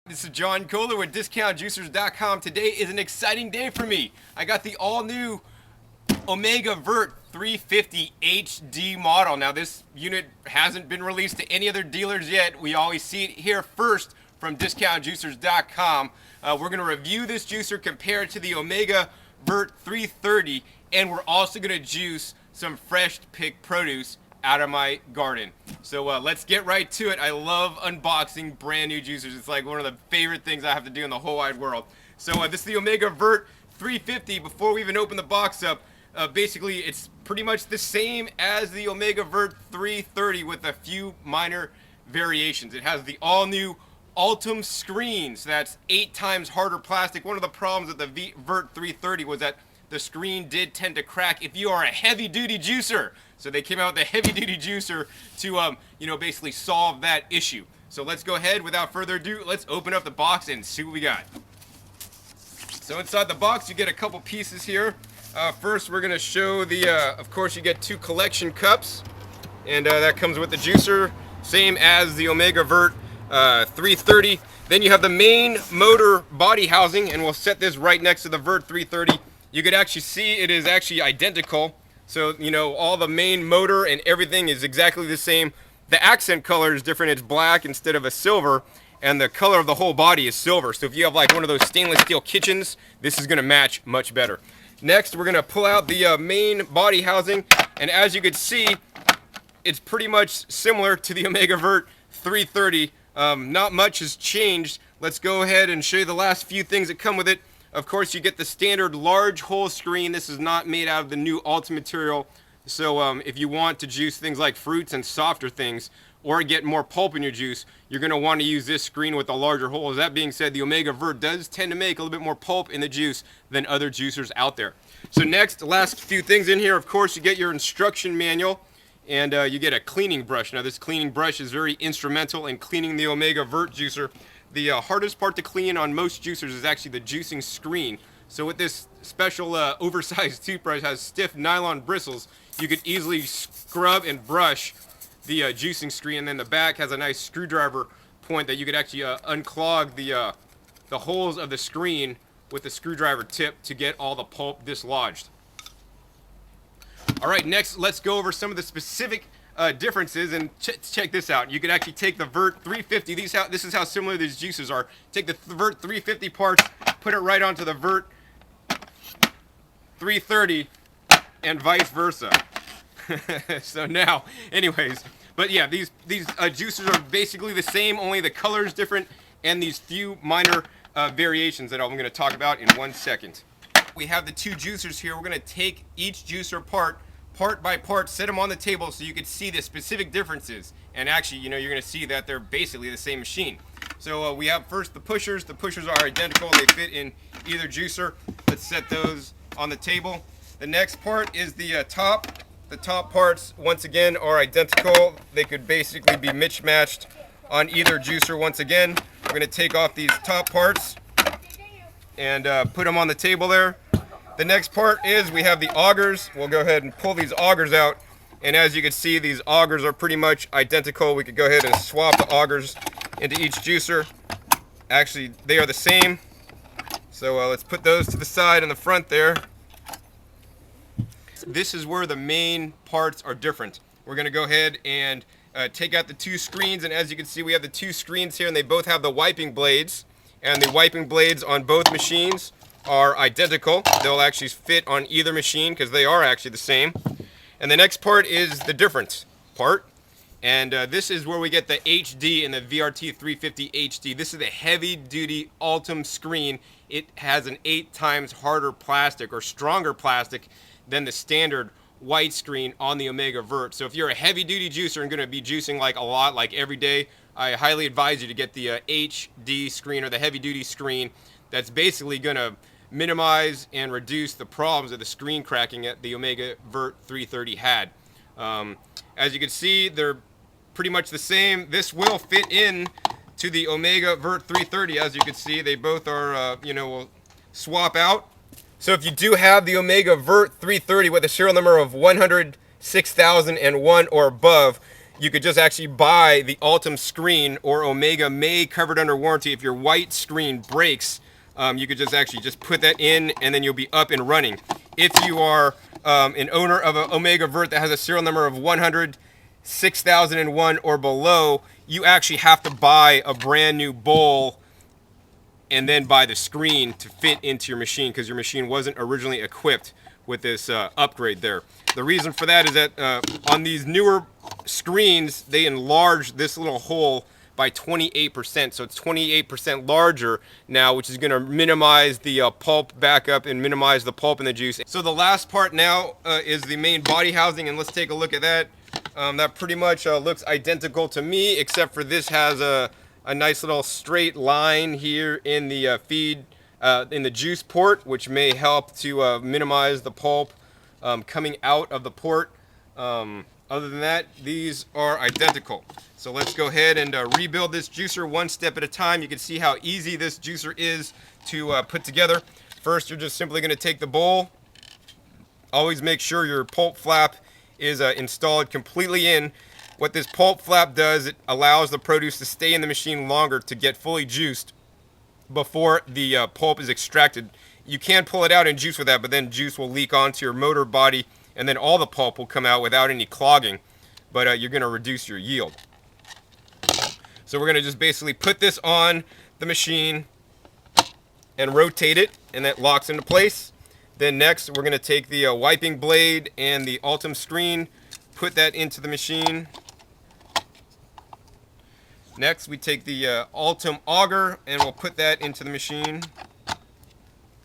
This is John Kohler with DiscountJuicers.com. Today is an exciting day for me. I got the all-new Omega VRT350 HD model. Now this unit hasn't been released to any other dealers yet. We always see it here first from DiscountJuicers.com. We're going to review this juicer, compare it to the Omega VRT330, and we're also going to juice some fresh picked produce out of my garden. So let's get right to it. I love unboxing brand new juicers. It's like one of the favorite things I have to do in the whole wide world. So this is the Omega VRT350. Before we even open the box up, basically it's pretty much the same as the Omega VRT330 with a few minor variations. It has the all-new Ultim screen, so that's 8 times harder plastic. One of the problems with the VRT330 was that the screen did tend to crack if you are a heavy-duty juicer. So they came out with a heavy-duty juicer to, basically solve that issue. So let's go ahead, without further ado, let's open up the box and see what we got. So inside the box, you get a couple pieces here. First, we're gonna show the, of course, you get 2 collection cups, and that comes with the juicer, same as the Omega VRT330. Then you have the main motor body housing, and we'll set this right next to the VRT330. You could actually see it is actually identical. So, all the main motor and everything is exactly the same. The accent color is different. It's black instead of a silver, and the color of the whole body is silver. So if you have like one of those stainless steel kitchens, this is going to match much better. Next, we're going to pull out the main body housing, and as you can see, it's pretty much similar to the Omega VRT330. Not much has changed. Let's go ahead and show you the last few things that come with it. Of course, you get the standard large hole screen. This is not made out of the new Ultim material. So if you want to juice things like fruits and softer things, or get more pulp in your juice, you're going to want to use this screen with the larger holes. That being said, the Omega VRT does tend to make a little bit more pulp in the juice than other juicers out there. So next, last few things in here, of course, you get your instruction manual, and you get a cleaning brush. Now this cleaning brush is very instrumental in cleaning the Omega VRT juicer. The hardest part to clean on most juicers is actually the juicing screen. So with this special oversized toothbrush, has stiff nylon bristles, you could easily scrub and brush the juicing screen, and then the back has a nice screwdriver point that you could actually unclog the holes of the screen with the screwdriver tip to get all the pulp dislodged. All right, next let's go over some of the specific differences, and check this out. You could actually take the VRT350. This is how similar these juicers are. Take the VRT350 parts, put it right onto the VRT330, and vice versa. So now, anyways, but yeah, these juicers are basically the same, only the color is different, and these few minor variations that I'm going to talk about in 1 second. We have the 2 juicers here. We're going to take each juicer part by part, set them on the table so you can see the specific differences. And actually, you're going to see that they're basically the same machine. So we have first the pushers. The pushers are identical. They fit in either juicer. Let's set those on the table. The next part is the top. The top parts, once again, are identical. They could basically be mismatched on either juicer. Once again, we're going to take off these top parts and put them on the table there. The next part is we have the augers. We'll go ahead and pull these augers out, and as you can see, these augers are pretty much identical. We could go ahead and swap the augers into each juicer. Actually, they are the same. So let's put those to the side in the front there. This is where the main parts are different. We're going to go ahead and take out the 2 screens, and as you can see, we have the 2 screens here, and they both have the wiping blades, and the wiping blades on both machines are identical. They'll actually fit on either machine because they are actually the same. And the next part is the difference part, and this is where we get the HD in the VRT350 HD. This is the heavy-duty Ultim screen. It has an 8 times harder plastic, or stronger plastic, than the standard white screen on the Omega VRT. So if you're a heavy-duty juicer and going to be juicing like a lot, like every day, I highly advise you to get the HD screen, or the heavy-duty screen. That's basically going to minimize and reduce the problems of the screen cracking that the Omega VRT330 had. As you can see, they're pretty much the same. This will fit in to the Omega VRT330. As you can see, they both are, will swap out. So if you do have the Omega VRT330 with a serial number of 106,001 or above, you could just actually buy the Ultim screen, or Omega May covered under warranty. If your white screen breaks, you could just actually just put that in, and then you'll be up and running. If you are an owner of an Omega Vert that has a serial number of 100-6001 or below, you actually have to buy a brand new bowl and then buy the screen to fit into your machine, because your machine wasn't originally equipped with this upgrade there. The reason for that is that on these newer screens, they enlarge this little hole by 28%, so it's 28% larger now, which is going to minimize the pulp backup and minimize the pulp in the juice. So the last part now is the main body housing, and let's take a look at that. That pretty much looks identical to me, except for this has a nice little straight line here in the feed, in the juice port, which may help to minimize the pulp coming out of the port. Other than that, these are identical. So let's go ahead and rebuild this juicer one step at a time. You can see how easy this juicer is to put together. First, you're just simply going to take the bowl. Always make sure your pulp flap is installed completely in. What this pulp flap does, it allows the produce to stay in the machine longer to get fully juiced before the pulp is extracted. You can pull it out and juice with that, but then juice will leak onto your motor body, and then all the pulp will come out without any clogging, but you're going to reduce your yield. So we're going to just basically put this on the machine and rotate it, and that locks into place. Then next, we're going to take the wiping blade and the Ultim screen, put that into the machine. Next, we take the Ultim auger, and we'll put that into the machine.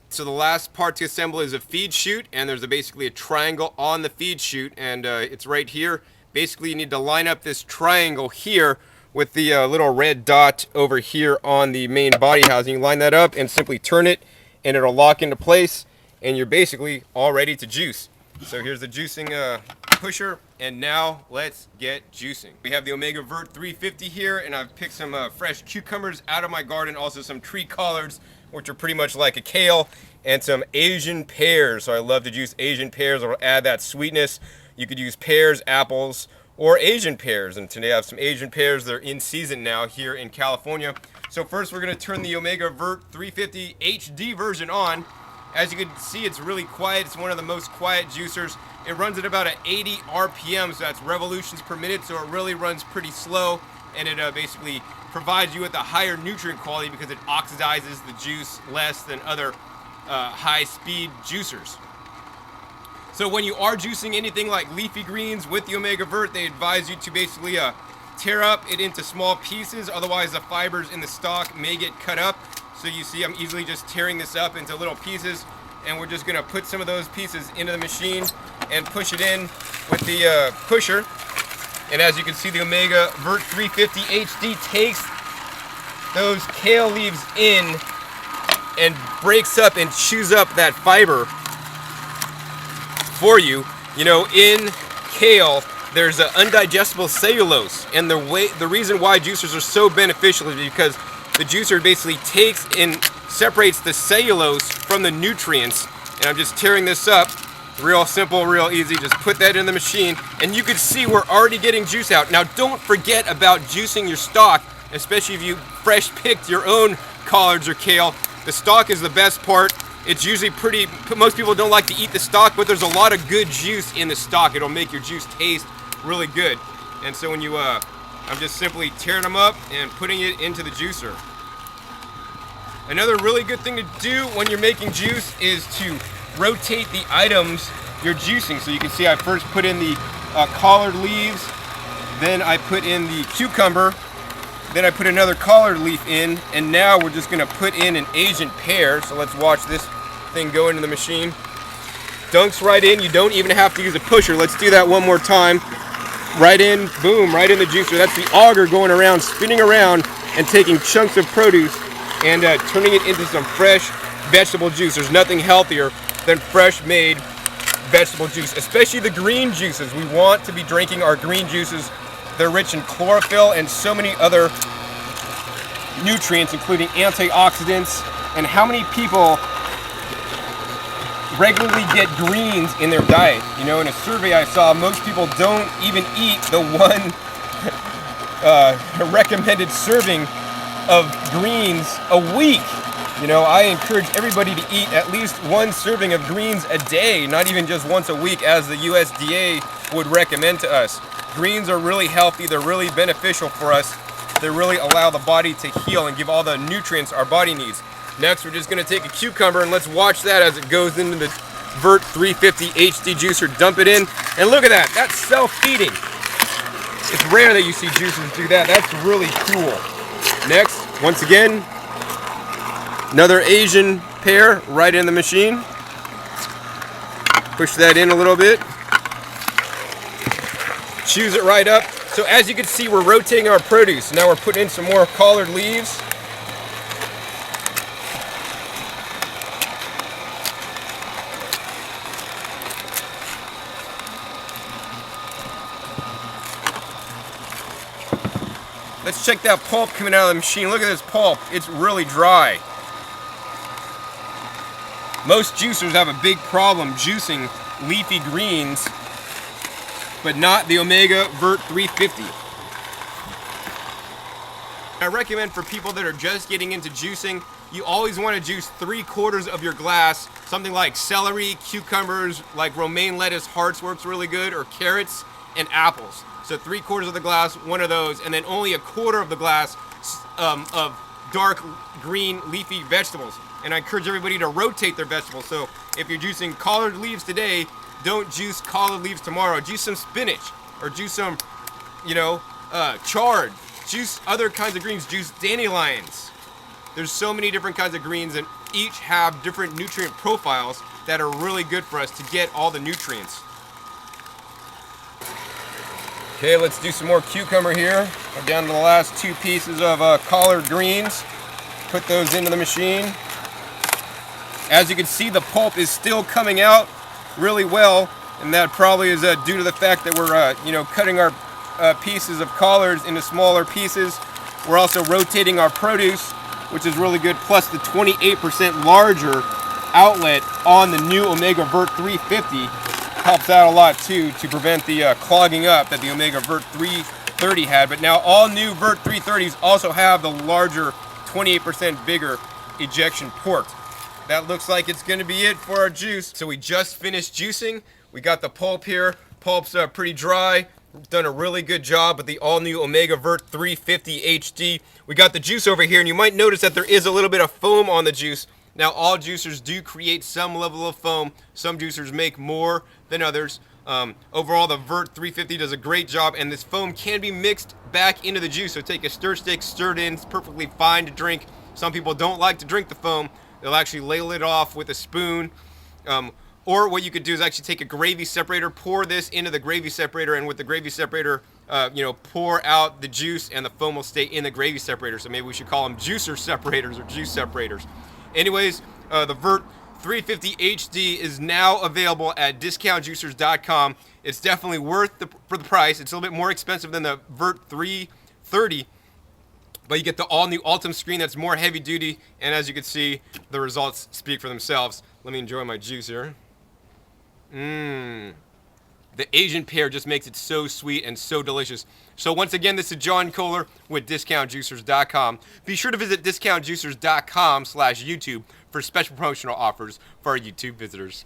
So the last part to assemble is a feed chute, and there's basically a triangle on the feed chute, and it's right here. Basically, you need to line up this triangle here with the little red dot over here on the main body housing. You line that up and simply turn it, and it'll lock into place, and you're basically all ready to juice. So here's the juicing pusher, and now let's get juicing. We have the Omega Vert 350 here, and I've picked some fresh cucumbers out of my garden, also some tree collards, which are pretty much like a kale, and some Asian pears. So I love to juice Asian pears. It'll add that sweetness. You could use pears, apples, or Asian pears, and today I have some Asian pears. They're in season now here in California. So first we're going to turn the Omega Vert 350 HD version on. As you can see, it's really quiet. It's one of the most quiet juicers. It runs at about 80 RPM, so that's revolutions per minute, so it really runs pretty slow, and it basically provides you with a higher nutrient quality because it oxidizes the juice less than other high-speed juicers. So when you are juicing anything like leafy greens with the Omega Vert, they advise you to basically tear up it into small pieces, otherwise the fibers in the stalk may get cut up. So you see I'm easily just tearing this up into little pieces, and we're just going to put some of those pieces into the machine and push it in with the pusher. And as you can see, the Omega Vert 350 HD takes those kale leaves in and breaks up and chews up that fiber for you. You know, in kale, there's undigestible cellulose, and the reason why juicers are so beneficial is because the juicer basically takes and separates the cellulose from the nutrients. And I'm just tearing this up. Real simple, real easy. Just put that in the machine, and you can see we're already getting juice out. Now, don't forget about juicing your stalk, especially if you fresh picked your own collards or kale. The stalk is the best part. It's usually pretty, most people don't like to eat the stalk, but there's a lot of good juice in the stalk. It'll make your juice taste really good. And so when you, I'm just simply tearing them up and putting it into the juicer. Another really good thing to do when you're making juice is to rotate the items you're juicing. So you can see I first put in the collard leaves, then I put in the cucumber, then I put another collard leaf in, and now we're just gonna put in an Asian pear. So let's watch this thing go into the machine. Dunks right in, you don't even have to use a pusher. Let's do that one more time. Right in, boom, right in the juicer. That's the auger going around, spinning around, and taking chunks of produce and turning it into some fresh vegetable juice. There's nothing healthier than fresh made vegetable juice, especially the green juices. We want to be drinking our green juices. They're rich in chlorophyll and so many other nutrients, including antioxidants. And how many people regularly get greens in their diet? You know, in a survey I saw, most people don't even eat the one recommended serving of greens a week. You know, I encourage everybody to eat at least one serving of greens a day, not even just once a week as the USDA would recommend to us. Greens are really healthy, they're really beneficial for us. They really allow the body to heal and give all the nutrients our body needs. Next, we're just gonna take a cucumber and let's watch that as it goes into the VRT350 HD juicer. Dump it in, and look at that, that's self-feeding. It's rare that you see juicers do that. That's really cool. Next, once again, another Asian pear right in the machine. Push that in a little bit. Chews it right up. So as you can see, we're rotating our produce. Now we're putting in some more collard leaves. Let's check that pulp coming out of the machine. Look at this pulp. It's really dry. Most juicers have a big problem juicing leafy greens, but not the Omega VRT350. I recommend for people that are just getting into juicing, you always want to juice 3/4 of your glass. Something like celery, cucumbers, like romaine lettuce hearts works really good, or carrots and apples. So 3/4 of the glass, one of those, and then only 1/4 of the glass of dark green leafy vegetables. And I encourage everybody to rotate their vegetables. So if you're juicing collard leaves today, don't juice collard leaves tomorrow. Juice some spinach, or juice some, chard. Juice other kinds of greens. Juice dandelions. There's so many different kinds of greens, and each have different nutrient profiles that are really good for us to get all the nutrients. Okay, let's do some more cucumber here. We're down to the last 2 pieces of collard greens. Put those into the machine. As you can see, the pulp is still coming out really well, and that probably is due to the fact that we're cutting our pieces of collards into smaller pieces. We're also rotating our produce, which is really good, plus the 28% larger outlet on the new Omega VRT350 helps out a lot too, to prevent the clogging up that the Omega VRT330 had. But now all new VRT330s also have the larger 28% bigger ejection port. That looks like it's going to be it for our juice. So we just finished juicing. We got the pulp here. Pulp's pretty dry. We've done a really good job with the all-new Omega VRT350 HD. We got the juice over here, and you might notice that there is a little bit of foam on the juice. Now, all juicers do create some level of foam. Some juicers make more than others. Overall, the VRT350 does a great job, and this foam can be mixed back into the juice. So take a stir stick, stir it in. It's perfectly fine to drink. Some people don't like to drink the foam. They'll actually ladle it off with a spoon. Or what you could do is actually take a gravy separator, pour this into the gravy separator, and with the gravy separator, pour out the juice, and the foam will stay in the gravy separator. So maybe we should call them juicer separators or juice separators. Anyways, the VRT350 HD is now available at discountjuicers.com. It's definitely worth for the price. It's a little bit more expensive than the VRT330, but you get the all-new Ultim screen that's more heavy duty, and as you can see, the results speak for themselves. Let me enjoy my juice here. The Asian pear just makes it so sweet and so delicious. So once again, this is John Kohler with discountjuicers.com. Be sure to visit discountjuicers.com/YouTube for special promotional offers for our YouTube visitors.